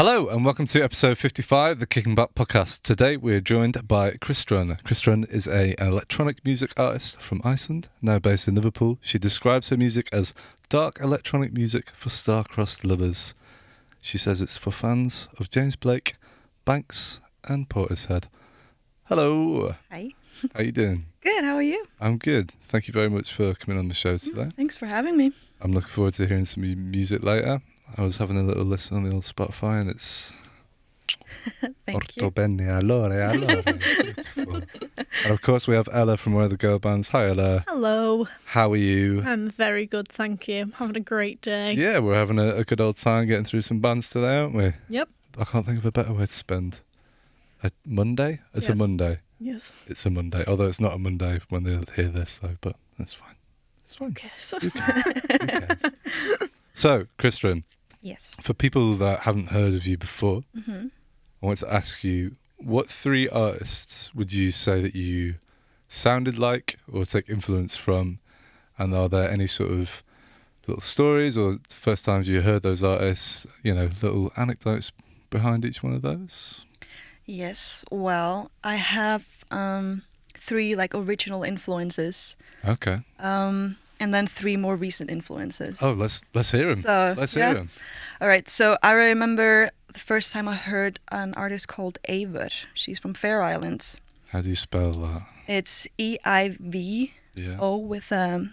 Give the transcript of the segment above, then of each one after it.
Hello and welcome to episode 55 of the Kicking Butt podcast. Today we're joined by Kristrun. Kristrun is an electronic music artist from Iceland, now based in Liverpool. She describes her music as dark electronic music for star-crossed lovers. She says it's for fans of James Blake, Banks and Portishead. Hello. Hi. How you doing? Good, how are you? I'm good. Thank you very much for coming on the show today. Thanks for having me. I'm looking forward to hearing some music later. I was having a little listen on the old Spotify and it's Thank Orto you. bene, allora. It's beautiful. And of course we have Ella from one of the girl bands. Hi Ella. Hello. How are you? I'm very good, thank you. I'm having a great day. Yeah, we're having a good old time getting through some bands today, aren't we? Yep. I can't think of a better way to spend a Monday. It's a Yes. Monday. Yes. It's a Monday. Although it's not a Monday when they hear this though, but that's fine. It's fine. Yes. Who cares? Who cares? So, Kristrun, Yes. for people that haven't heard of you before, Mm-hmm. I want to ask you, what three artists would you say that you sounded like or take influence from? And are there any sort of little stories or first times you heard those artists, little anecdotes behind each one of those? Yes. Well, I have three original influences, Okay. and then three more recent influences. Oh, let's hear them. So, Let's yeah. hear them. All right. So I remember the first time I heard an artist called Eivør. She's from Fair Islands. How do you spell that? It's EIVO Yeah. with a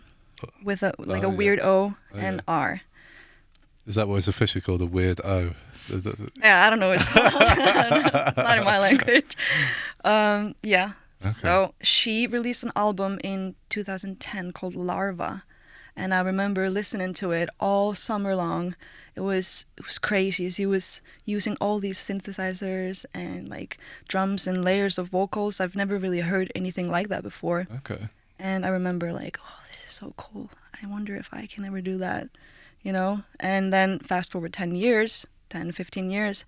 yeah. weird O Oh, and yeah. R. Is that what it's officially called, a weird O? Yeah, I don't know. It's not in my language. Yeah. Okay. So she released an album in 2010 called Larva, and I remember listening to it all summer long. It was crazy. She was using all these synthesizers and drums and layers of vocals. I've never really heard anything like that before. Okay. And I remember oh, this is so cool. I wonder if I can ever do that, And then fast forward 10 years, 10, 15 years.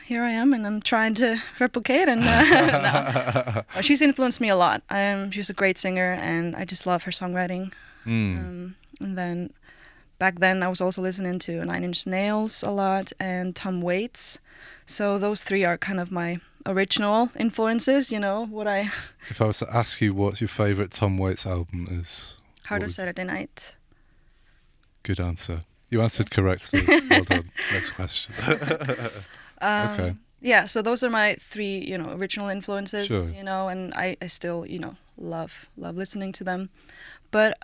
Here I am, and I'm trying to replicate. And no. She's influenced me a lot. She's a great singer, and I just love her songwriting. And then back then, I was also listening to Nine Inch Nails a lot and Tom Waits. So those three are kind of my original influences. If I was to ask you what your favourite Tom Waits album is, Harder Saturday Night. Good answer. You answered correctly. Well done. Next question. Okay. Yeah, so those are my three, original influences, Sure. And I still, love listening to them. But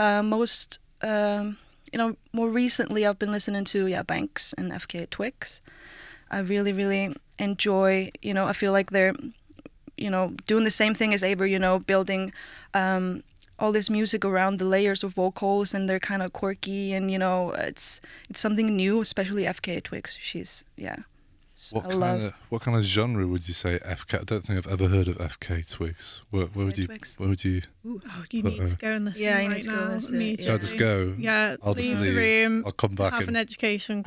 more recently I've been listening to, Banks and FK Twigs. I really, really enjoy, I feel like they're, doing the same thing as Eivør, building all this music around the layers of vocals, and they're kind of quirky, and it's something new, especially FK Twigs. She's What kind of genre would you say FK? I don't think I've ever heard of FK Twigs. Where would you? Ooh, you need to go and listen Yeah, you right need to go now. and listen. Need Shall I to. just go? Yeah, I'll just leave the leave. room. I'll come back Have an in. education.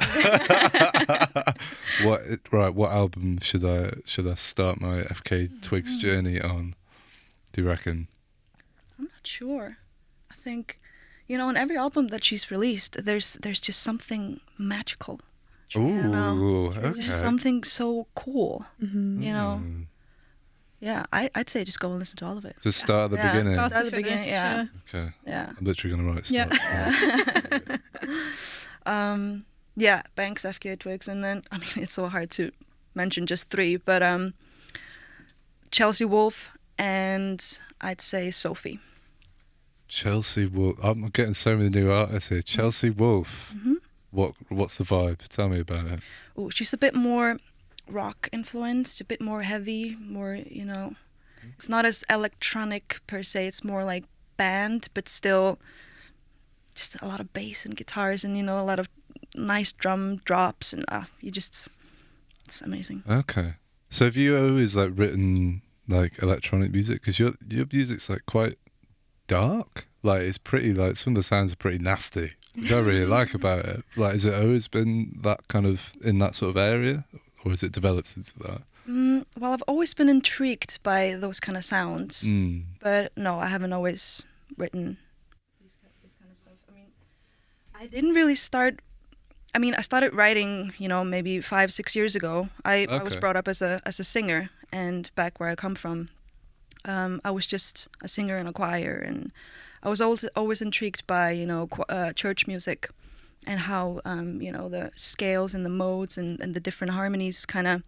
What album should I start my FK Twigs journey on? Do you reckon? I'm not sure. I think, on every album that she's released, there's just something magical. Ooh, okay. Just something so cool. Mm-hmm. Yeah, I'd say just go and listen to all of it. Just start at the beginning. Start at the finish, beginning, yeah. Okay. Yeah. I'm literally going to write Yeah. stuff. Yeah, Banks, FK Twigs, and then, it's so hard to mention just three, but Chelsea Wolfe and I'd say Sophie. Chelsea Wolfe. I'm getting so many new artists here. Chelsea Wolfe. Mm-hmm. What's the vibe? Tell me about it. Oh, she's a bit more rock influenced, a bit more heavy, more, it's not as electronic per se, it's more like band, but still just a lot of bass and guitars and, a lot of nice drum drops, and it's amazing. Okay. So have you always written electronic music? Because your music's quite dark. It's pretty some of the sounds are pretty nasty, which I really like about it. Has it always been that kind of in that sort of area, or has it developed into that? Well, I've always been intrigued by those kind of sounds, but no, I haven't always written this kind of stuff. I didn't really start I mean, I started writing, you know, maybe 5-6 years ago. I was brought up as a singer, and back where I come from, I was just a singer in a choir, and I was always intrigued by, you know, church music, and how, you know, the scales and the modes and the different harmonies kind of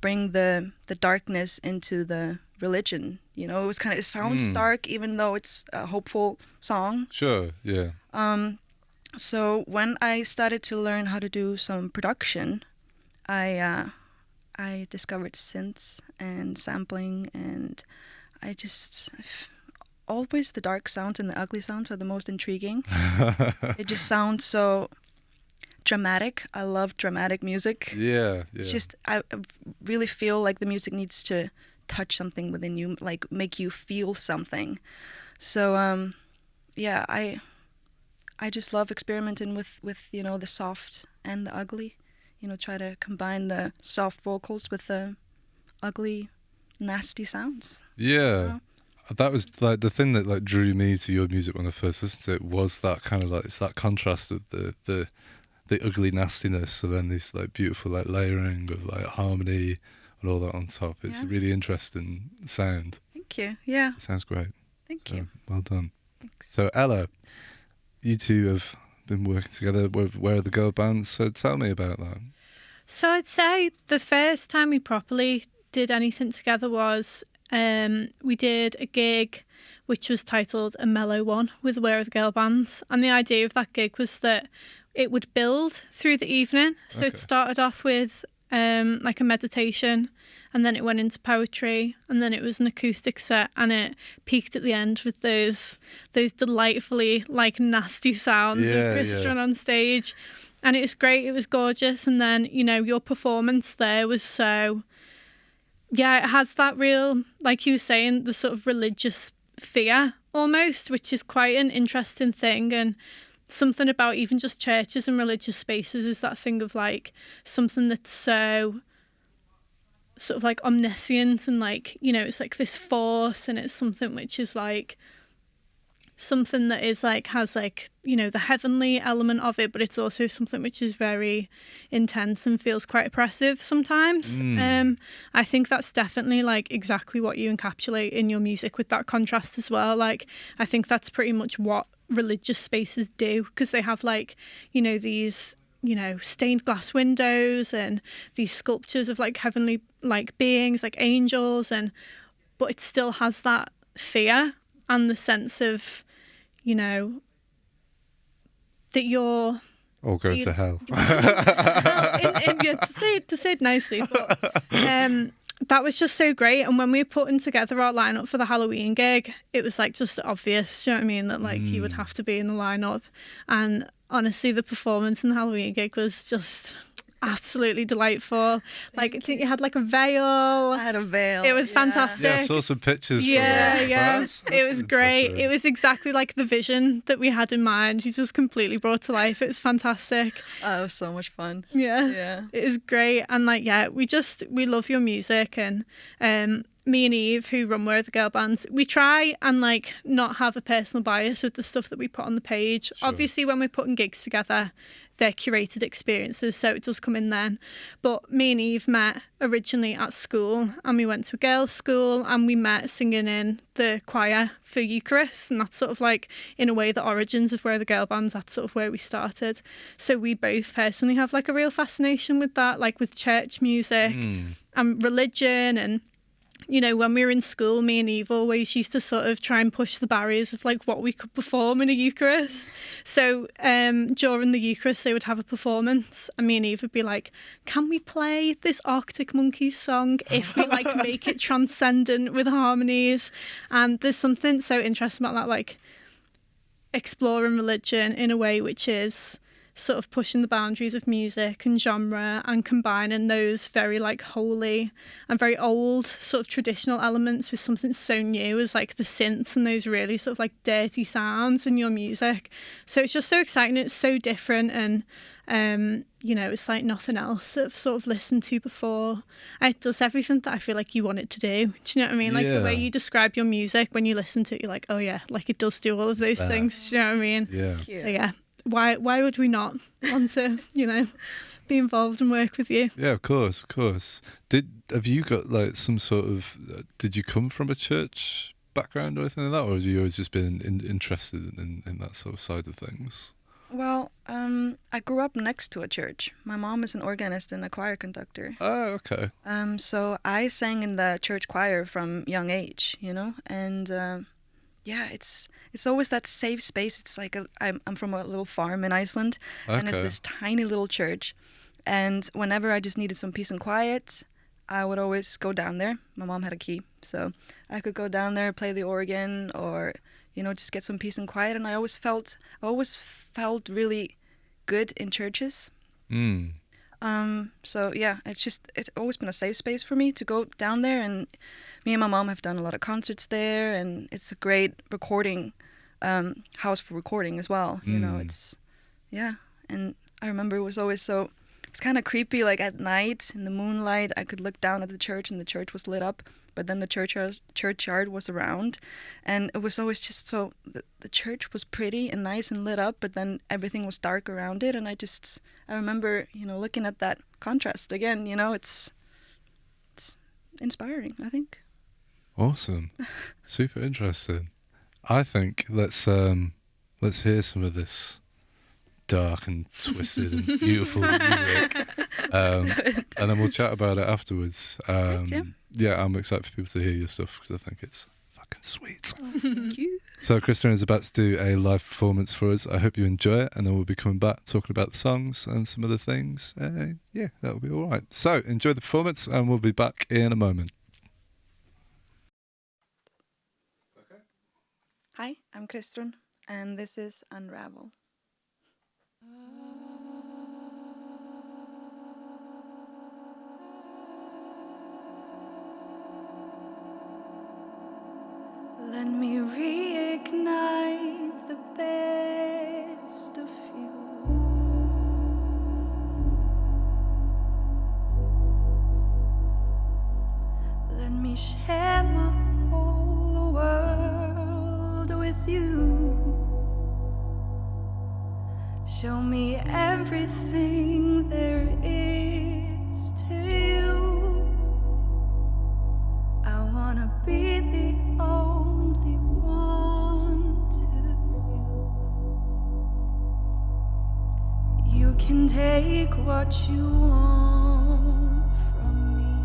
bring the darkness into the religion. You know, it sounds dark, even though it's a hopeful song. Sure, yeah. So when I started to learn how to do some production, I discovered synths and sampling, and always the dark sounds and the ugly sounds are the most intriguing. It just sounds so dramatic. I love dramatic music. Yeah. It's just, I really feel like the music needs to touch something within you, like make you feel something. So, yeah, I just love experimenting with you know, the soft and the ugly. You know, try to combine the soft vocals with the ugly, nasty sounds. Yeah. You know? That was like the thing that like drew me to your music when I first listened to it, was that kind of like, it's that contrast of the ugly nastiness, so then this like beautiful like layering of like harmony and all that on top. It's a really interesting sound. Thank you. Yeah. It sounds great. Thank you. Well done. Thanks. So Ella, you two have been working together. Where are the girl bands? So tell me about that. So I'd say the first time we properly did anything together was we did a gig which was titled A Mellow One with Where Are the Girl Bands, and the idea of that gig was that it would build through the evening. So it started off with like a meditation, and then it went into poetry, and then it was an acoustic set, and it peaked at the end with those delightfully like nasty sounds of Kristrun on stage. And it was great, it was gorgeous. And then, you know, your performance there was so, yeah, it has that real, like you were saying, the sort of religious fear almost, which is quite an interesting thing. And something about even just churches and religious spaces is that thing of like something that's so sort of like omniscient, and like, you know, it's like this force, and it's something which is like something that is like, has like, you know, the heavenly element of it, but it's also something which is very intense and feels quite oppressive sometimes. I think that's definitely like exactly what you encapsulate in your music with that contrast as well. Like, I think that's pretty much what religious spaces do, because they have like, you know, these, you know, stained glass windows and these sculptures of like heavenly like beings, like angels, and but it still has that fear and the sense of, you know, that you're all going to hell. Well, to say it nicely, but that was just so great. And when we were putting together our lineup for the Halloween gig, it was like just obvious, do you know what I mean, that like you would have to be in the lineup. And honestly, the performance in the Halloween gig was just absolutely delightful. Like, I think you had like a veil. I had a veil. It was fantastic. Yeah, I saw some pictures. Yeah. That's it was great. It was exactly like the vision that we had in mind. She just completely brought to life. It was fantastic. Oh, it was so much fun. Yeah. It was great. And like, yeah, we love your music. And me and Eve, who run Where Are the Girl Bands, we try and like not have a personal bias with the stuff that we put on the page. Sure. Obviously, when we're putting gigs together, they're curated experiences, so it does come in then. But me and Eve met originally at school, and we went to a girls' school, and we met singing in the choir for Eucharist, and that's sort of like, in a way, the origins of Where the Girl Bands. That's sort of where we started. So we both personally have like a real fascination with that, like with church music and religion. And you know, when we were in school, me and Eve always used to sort of try and push the barriers of like what we could perform in a Eucharist. So during the Eucharist, they would have a performance, and me and Eve would be like, can we play this Arctic Monkeys song if we like make it transcendent with harmonies? And there's something so interesting about that, like exploring religion in a way which is sort of pushing the boundaries of music and genre, and combining those very like holy and very old sort of traditional elements with something so new as like the synths and those really sort of like dirty sounds in your music. So it's just so exciting. It's so different, and you know, it's like nothing else that I've sort of listened to before. It does everything that I feel like you want it to do. Do you know what I mean? Like the way you describe your music when you listen to it, you're like, oh yeah, like it does do all of those things. Do you know what I mean? Yeah. So yeah, why would we not want to, be involved and work with you? Yeah, of course, of course. Have you got like some sort of? Did you come from a church background or anything like that, or have you always just been interested in that sort of side of things? Well, I grew up next to a church. My mom is an organist and a choir conductor. Oh, okay. So I sang in the church choir from young age, and it's always that safe space. It's like I'm from a little farm in Iceland, and it's this tiny little church. And whenever I just needed some peace and quiet, I would always go down there. My mom had a key, so I could go down there, play the organ, or just get some peace and quiet. And I always felt really good in churches. So yeah, it's always been a safe space for me to go down there. And me and my mom have done a lot of concerts there, and it's a great recording house for recording as well. And I remember it was always it's kind of creepy, like at night in the moonlight I could look down at the church and the church was lit up, but then the churchyard was around, and it was always just the church was pretty and nice and lit up, but then everything was dark around it. And I remember looking at that contrast again. It's inspiring, I think. Awesome. Super interesting. I think let's hear some of this dark and twisted and beautiful music, and then we'll chat about it afterwards. Yeah, I'm excited for people to hear your stuff because I think it's fucking sweet. Thank you. So Kristrun is about to do a live performance for us. I hope you enjoy it, and then we'll be coming back talking about the songs and some other things. Yeah, that'll be all right. So enjoy the performance, and we'll be back in a moment. Hi, I'm Kristrun, and this is Unravel. Let me reignite the best of you. Let me share my whole world with you. Show me everything there is to you. I wanna be the only one to you. You can take what you want from me.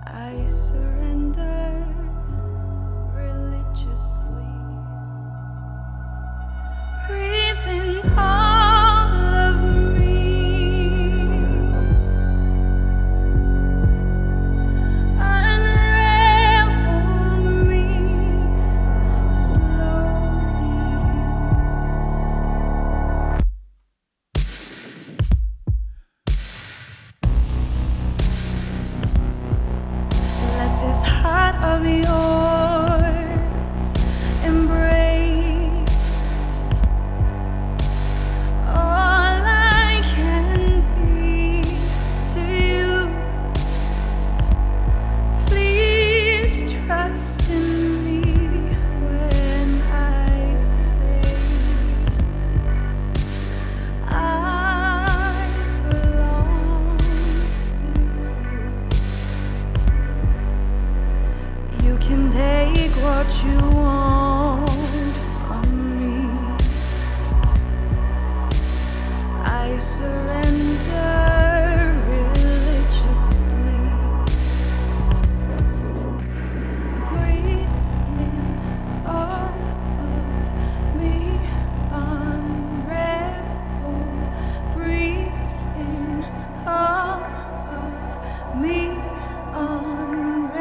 I surrender religiously. Breathe in all of me. Unravel me slowly. Let this heart of yours embrace all I can be to you. Please trust in me when I say I belong to you. You can take what you want from me. I surrender religiously. Breathe in all of me, unravel. Breathe in all of me, unravel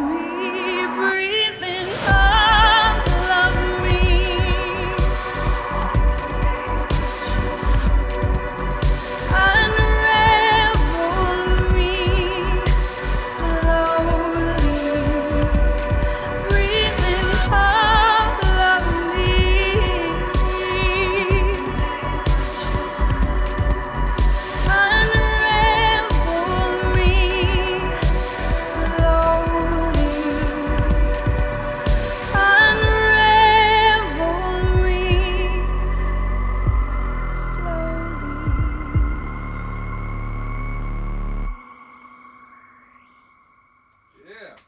me. Breathe in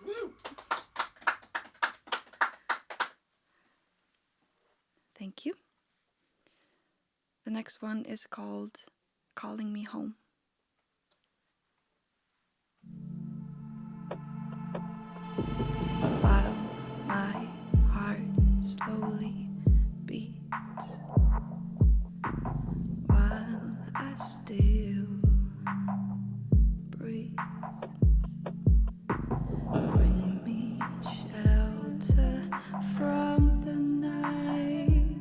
Woo. Thank you. The next one is called Calling Me Home. While my heart slowly beats, while I still breathe, bring me shelter from the night,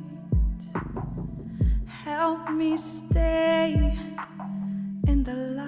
help me stay in the light.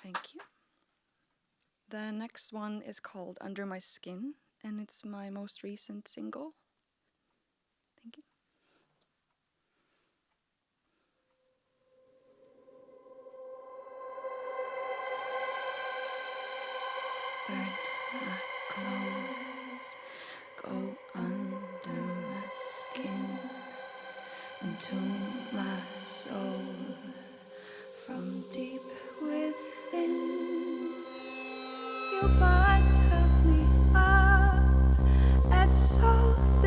Thank you. The next one is called Under My Skin, and it's my most recent single. Thank you. Burn my clothes, go under my skin, into my soul, from deep within. Your butter me up, add salt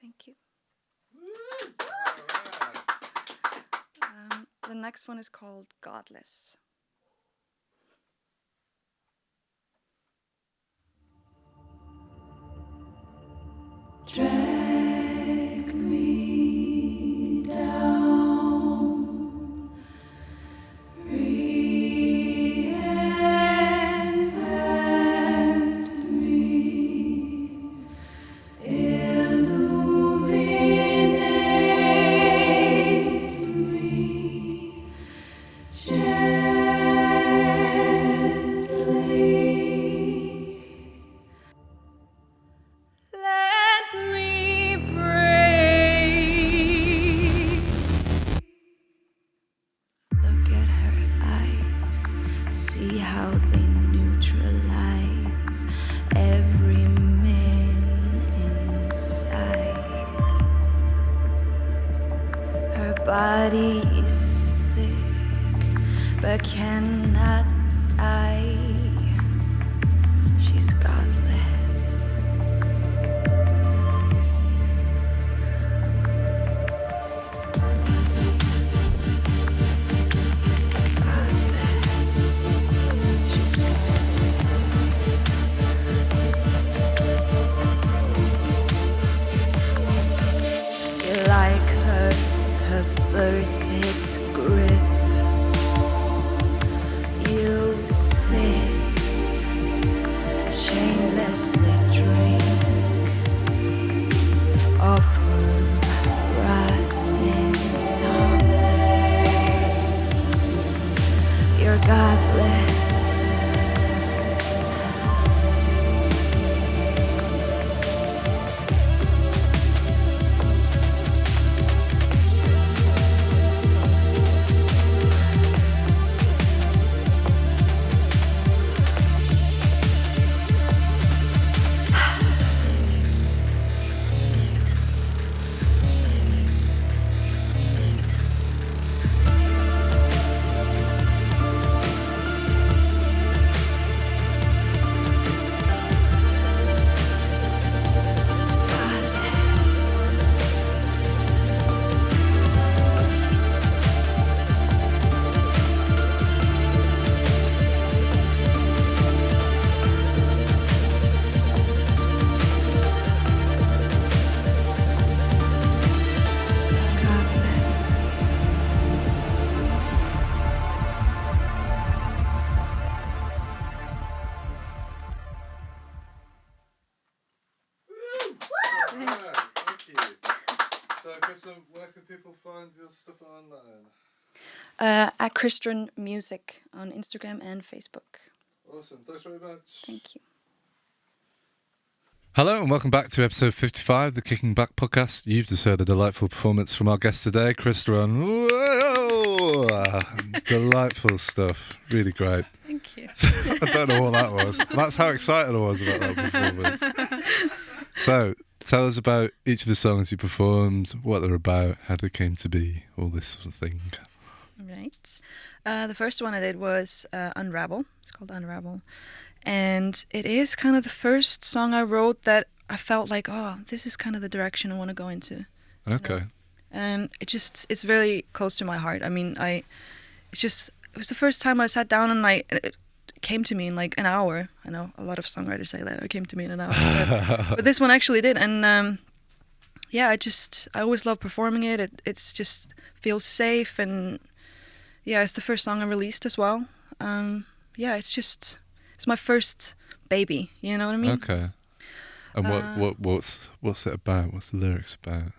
Thank you. The next one is called Godless. Drag me down, reinvent me, illuminate me gently. Let me breathe. Look at her eyes, see how they neutralize every man inside. Her body is sick, but cannot die. She's godless. Like her perverted grip, you sit shamelessly drink of her rotten tongue. You're godless. Thank you. So, Kristrun, where can people find your stuff online? At Kristrun Music on Instagram and Facebook. Awesome. Thanks very much. Thank you. Hello and welcome back to episode 55, the Kicking Back podcast. You've just heard a delightful performance from our guest today, Kristrun. Whoa! Delightful stuff. Really great. Thank you. I don't know what that was. That's how excited I was about that performance. So, tell us about each of the songs you performed, what they're about, how they came to be, all this sort of thing. Right. The first one I did was Unravel. It's called Unravel. And it is kind of the first song I wrote that I felt like, oh, this is kind of the direction I want to go into. Okay. And it's very close to my heart. I mean, it was the first time I sat down and it came to me in like an hour. I know a lot of songwriters say that it came to me in an hour, but this one actually did. And yeah, I always love performing it. It's just feels safe, and yeah, it's the first song I released as well. Yeah, it's my first baby. You know what I mean? Okay. And what's it about? What's the lyrics about?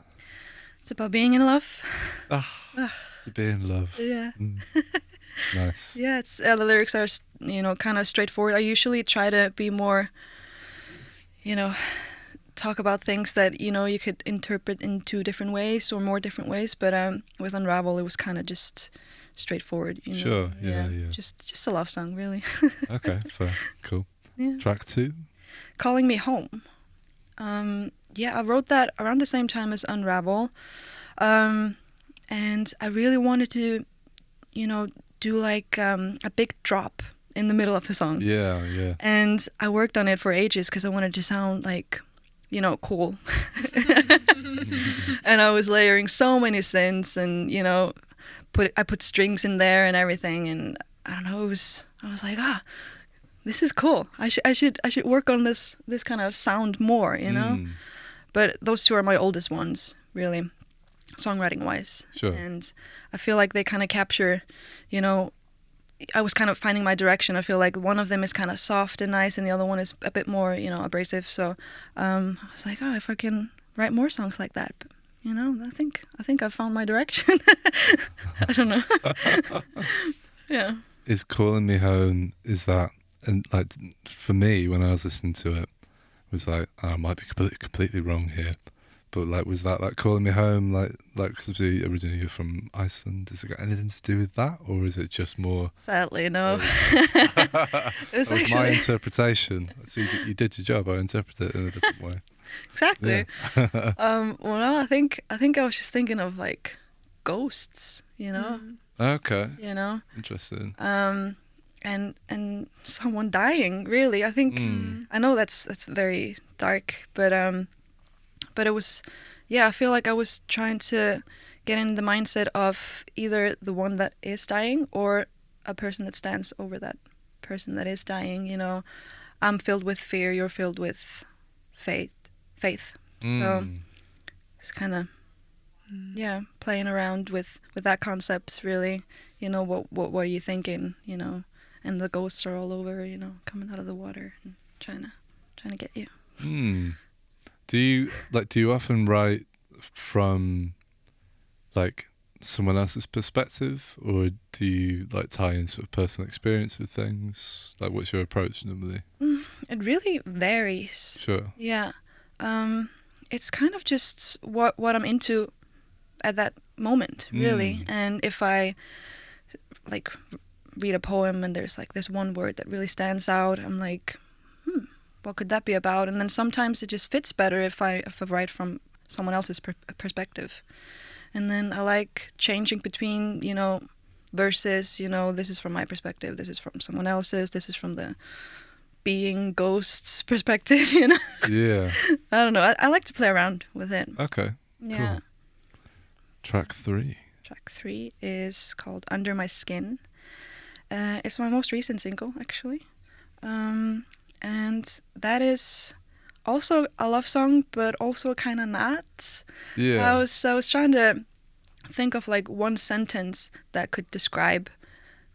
It's about being in love. To be in love. Yeah. Nice. Yeah, it's the lyrics are kind of straightforward. I usually try to be more, talk about things that you could interpret in 2 different ways or more different ways. But with Unravel, it was kind of just straighthtforward. Sure. Yeah. Just a love song, really. Okay. Fair. Cool. Yeah. Track 2. Calling Me Home. Yeah, I wrote that around the same time as Unravel, and I really wanted to, do like a big drop in the middle of the song. Yeah. And I worked on it for ages because I wanted to sound like, cool. And I was layering so many synths, and I put strings in there and everything, and I don't know. I was like, this is cool. I should work on this kind of sound more, But those 2 are my oldest ones, really, songwriting wise. Sure. And I feel like they kind of capture, I was kind of finding my direction. I feel like one of them is kind of soft and nice, and the other one is a bit more, abrasive. So I was like, if I can write more songs like that, but, I think I found my direction. I don't know. Yeah. Is Calling Me Home, is that, and like for me when I was listening to it, was like, I might be completely wrong here, but like, was that like Calling Me Home, like because originally you're from Iceland, does it got anything to do with that, or is it just more? Sadly, no. That was my interpretation. So you did your job. I interpreted it in a different way. Exactly. Yeah. Well, no, I think I was just thinking of like ghosts, Okay. Interesting. And someone dying, really. I think I know that's very dark, but it was, I feel like I was trying to get in the mindset of either the one that is dying or a person that stands over that person that is dying. I'm filled with fear, you're filled with faith. So it's kind of playing around with that concept, really. What are you thinking, and the ghosts are all over, coming out of the water and trying to get you. Do you often write from like someone else's perspective, or do you like tie in sort of personal experience with things? Like, what's your approach normally? It really varies. Sure. Yeah. It's kind of just what I'm into at that moment, really. And if I like read a poem and there's like this one word that really stands out, I'm like, what could that be about? And then sometimes it just fits better if I write from someone else's perspective. And then I like changing between, verses, this is from my perspective, this is from someone else's, this is from the being ghost's perspective, Yeah. I don't know. I like to play around with it. Okay. Yeah. Cool. Track 3. Track 3 is called Under My Skin. It's my most recent single, actually. And that is also a love song, but also kind of not. Yeah. I was trying to think of like one sentence that could describe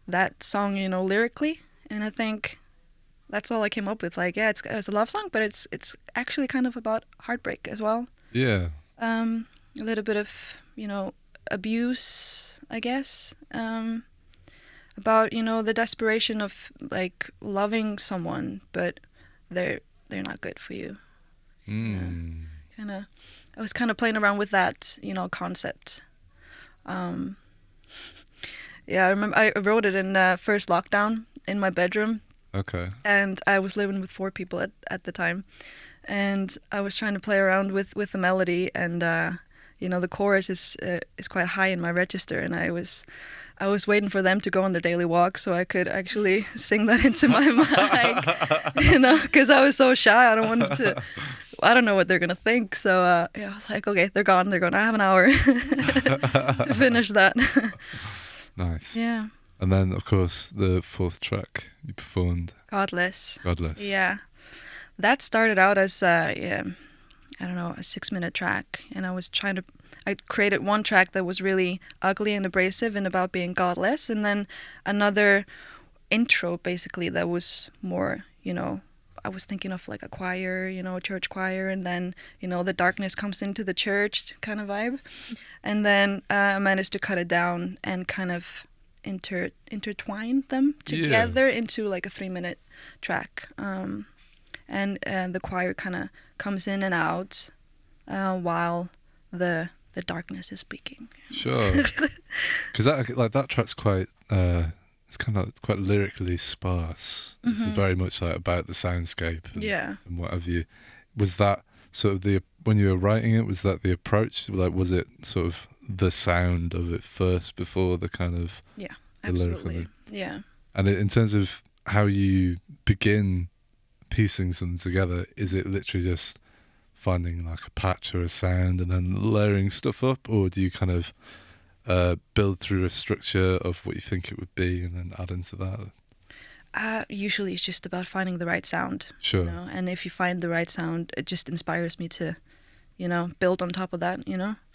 that song, lyrically, and I think that's all I came up with. Like, it's a love song, but it's actually kind of about heartbreak as well. Yeah. A little bit of abuse, I guess. About the desperation of like loving someone, but they're not good for you. I was kind of playing around with that concept. I remember I wrote it in first lockdown in my bedroom. Okay. And I was living with 4 people at the time, and I was trying to play around with the melody, and the chorus is quite high in my register, and I was waiting for them to go on their daily walk so I could actually sing that into my mic, because I was so shy. I don't know what they're gonna think. So I was like, okay, they're gone. I have an hour to finish that. Nice. Yeah. And then, of course, the 4th track you performed. Godless. Godless. Yeah. That started out as, I don't know, a 6-minute track, and I created one track that was really ugly and abrasive and about being godless, and then another intro basically that was more, I was thinking of like a choir, a church choir, and then, the darkness comes into the church kind of vibe. And then I managed to cut it down and kind of intertwine them together into like a 3-minute track. And the choir kind of comes in and out while the darkness is speaking. Sure. Because that track's quite... it's quite lyrically sparse. It's very much like about the soundscape and what have you. Was that sort of when you were writing it, was that the approach? Like, was it sort of the sound of it first before the kind of the absolutely. lyrical? Yeah. And in terms of how you begin piecing something together, is it literally just finding like a patch or a sound and then layering stuff up, or do you kind of build through a structure of what you think it would be and then add into that? Usually it's just about finding the right sound. Sure. And if you find the right sound, it just inspires me to, build on top of that,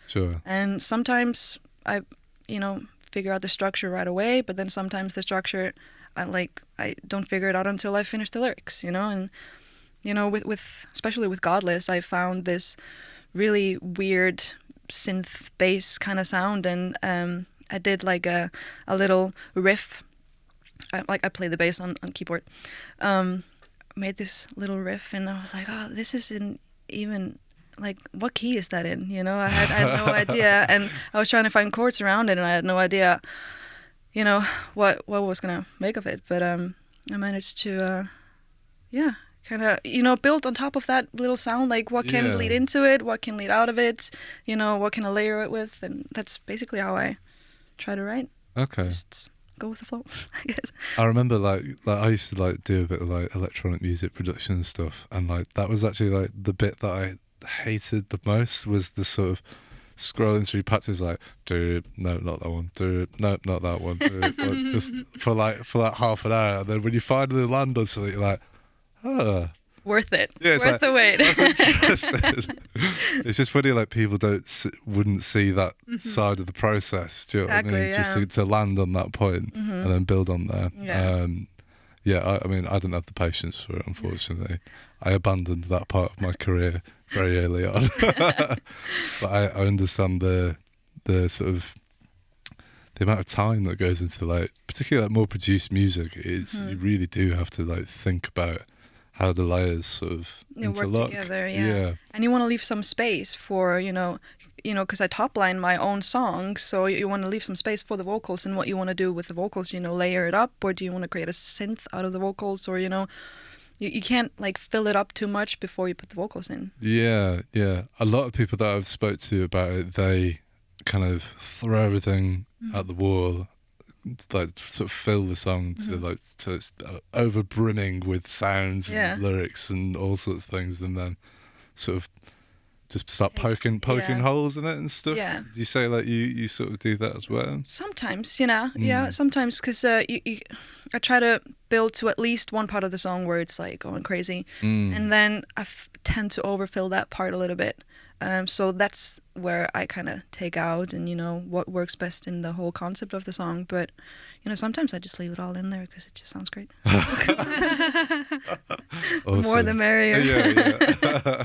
Sure. And sometimes I, figure out the structure right away, but then sometimes the structure, I don't figure it out until I finish the lyrics, and, with especially with Godless, I found this really weird synth bass kind of sound, and I did like a little riff. I play the bass on keyboard. Made this little riff, and I was like, oh, this isn't even like, what key is that in? I had no idea, and I was trying to find chords around it, and I had no idea, what was gonna make of it. But I managed to, kind of, build on top of that little sound, like what can lead into it, what can lead out of it, what can I layer it with, and that's basically how I try to write. Okay. Just go with the flow, I guess. I remember like I used to like do a bit of like electronic music production and stuff, and like that was actually like the bit that I hated the most, was the sort of scrolling through patches like, no, not that one, no, not that one, like, just for like half an hour, and then when you finally land on something, you're like, worth it. Yeah, worth the wait. That's interesting. It's just funny, like people wouldn't see that side of the process. Do you know what I mean? Just to land on that point and then build on there. I mean, I didn't have the patience for it, unfortunately. I abandoned that part of my career very early on. But I understand the sort of the amount of time that goes into like, particularly like more produced music. You really do have to like think about how the layers sort of interlock. Work together, and you want to leave some space for, because I top line my own songs, so you want to leave some space for the vocals, and what you want to do with the vocals, layer it up, or do you want to create a synth out of the vocals, or, you can't like fill it up too much before you put the vocals in. Yeah. A lot of people that I've spoke to about it, they kind of throw everything at the wall, like sort of fill the song to it's over brimming with sounds and lyrics and all sorts of things, and then sort of just start poking holes in it and stuff. Yeah. Do you say like you sort of do that as well? Sometimes, sometimes, because I try to build to at least one part of the song where it's like going crazy, and then I tend to overfill that part a little bit. So that's where I kind of take out and, what works best in the whole concept of the song. But, sometimes I just leave it all in there because it just sounds great. Awesome. More the merrier. Yeah.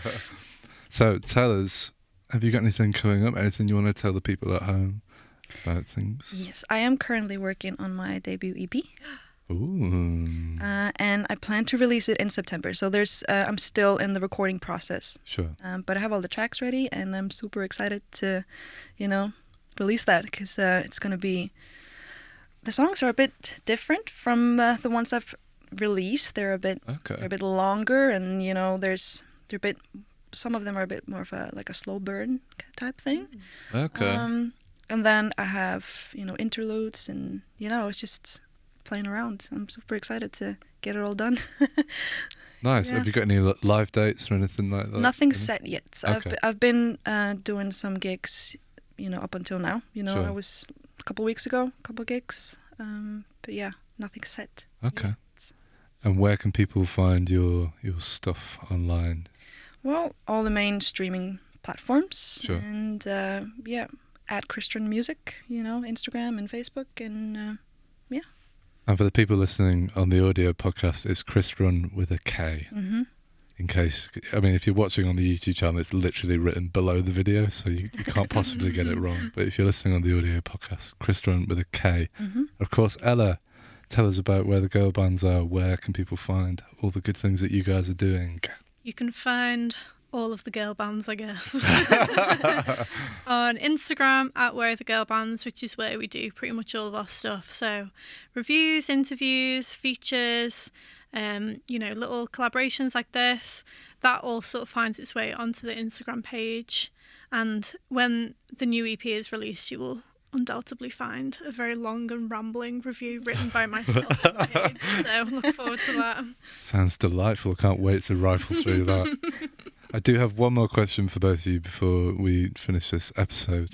So tell us, have you got anything coming up? Anything you want to tell the people at home about things? Yes, I am currently working on my debut EP. Ooh. And I plan to release it in September. So I'm still in the recording process. Sure. But I have all the tracks ready, and I'm super excited to, release that, because it's going to be... The songs are a bit different from the ones I've released. They're a bit longer, and they're a bit... Some of them are a bit more of a slow burn type thing. Okay. And then I have interludes, and it's just playing around. I'm super excited to get it all done. Nice. Yeah. Have you got any live dates or anything like that? Nothing set yet. Okay. I've been doing some gigs, up until now. Sure. I was a couple weeks ago, a couple gigs. But yeah, nothing set. Okay. Yet. And where can people find your stuff online? Well, all the main streaming platforms. Sure. And at Kristrun Music, Instagram and Facebook, and And for the people listening on the audio podcast, it's KRISTRÚN with a K. Mm-hmm. In case, if you're watching on the YouTube channel, it's literally written below the video, so you can't possibly get it wrong. But if you're listening on the audio podcast, KRISTRÚN with a K. Mm-hmm. Of course, Ella, tell us about where the girl bands are. Where can people find all the good things that you guys are doing? You can find all of the girl bands, I guess, on Instagram at Where Are the Girl Bands, which is where we do pretty much all of our stuff. So reviews, interviews, features, little collaborations like this. That all sort of finds its way onto the Instagram page. And when the new EP is released, you will undoubtedly find a very long and rambling review written by myself on the page. So look forward to that. Sounds delightful. Can't wait to rifle through that. I do have one more question for both of you before we finish this episode,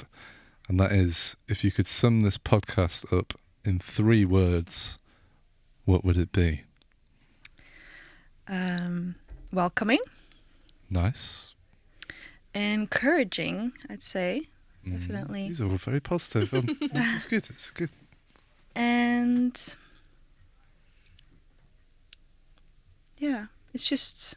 and that is, if you could sum this podcast up in 3 words, what would it be? Welcoming. Nice. Encouraging, I'd say. Definitely. These are all very positive. It's good. It's good. And it's just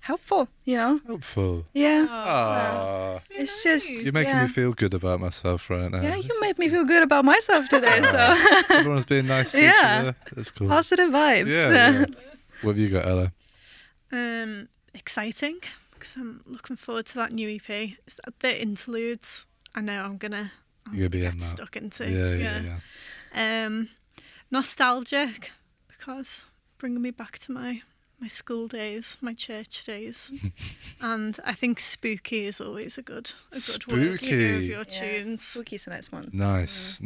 helpful, Helpful. Yeah. Ah, So It's nice. just you're making me feel good about myself right now. Yeah, you made me feel good about myself today, so Everyone's being nice to each Yeah. other. That's cool. positive vibes. Yeah. What have you got, Ella? Exciting, because I'm looking forward to that new EP. It's the interludes. I know I'm gonna You're gonna be get in that. stuck into. Yeah. Nostalgic, because bringing me back to my school days, my church days, and I think spooky is always a good word Spooky. to go with your Yeah. tunes. Spooky's the next one. Nice.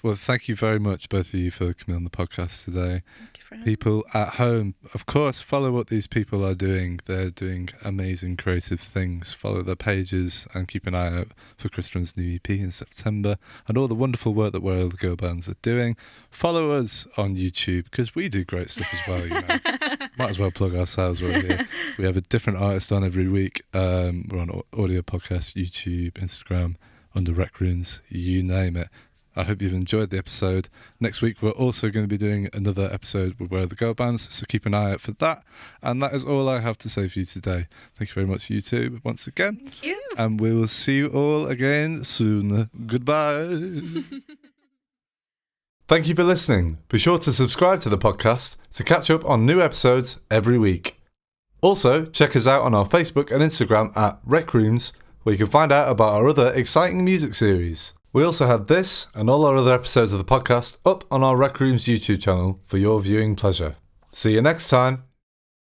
Well, thank you very much, both of you, for coming on the podcast today. Thank you for having me. People at home, of course, follow what these people are doing. They're doing amazing creative things. Follow their pages and keep an eye out for Kristrun's new EP in September and all the wonderful work that Where All the Girl Bands are doing. Follow us on YouTube, because we do great stuff as well. Might as well plug ourselves right here. We have a different artist on every week. We're on audio podcast, YouTube, Instagram, under RecRooms, you name it. I hope you've enjoyed the episode. Next week, we're also going to be doing another episode with Where Are the Girl Bands, so keep an eye out for that. And that is all I have to say for you today. Thank you very much, YouTube, once again. Thank you. And we will see you all again soon. Goodbye. Thank you for listening. Be sure to subscribe to the podcast to catch up on new episodes every week. Also, check us out on our Facebook and Instagram at RecRooms, where you can find out about our other exciting music series. We also have this and all our other episodes of the podcast up on our RecRooms YouTube channel for your viewing pleasure. See you next time.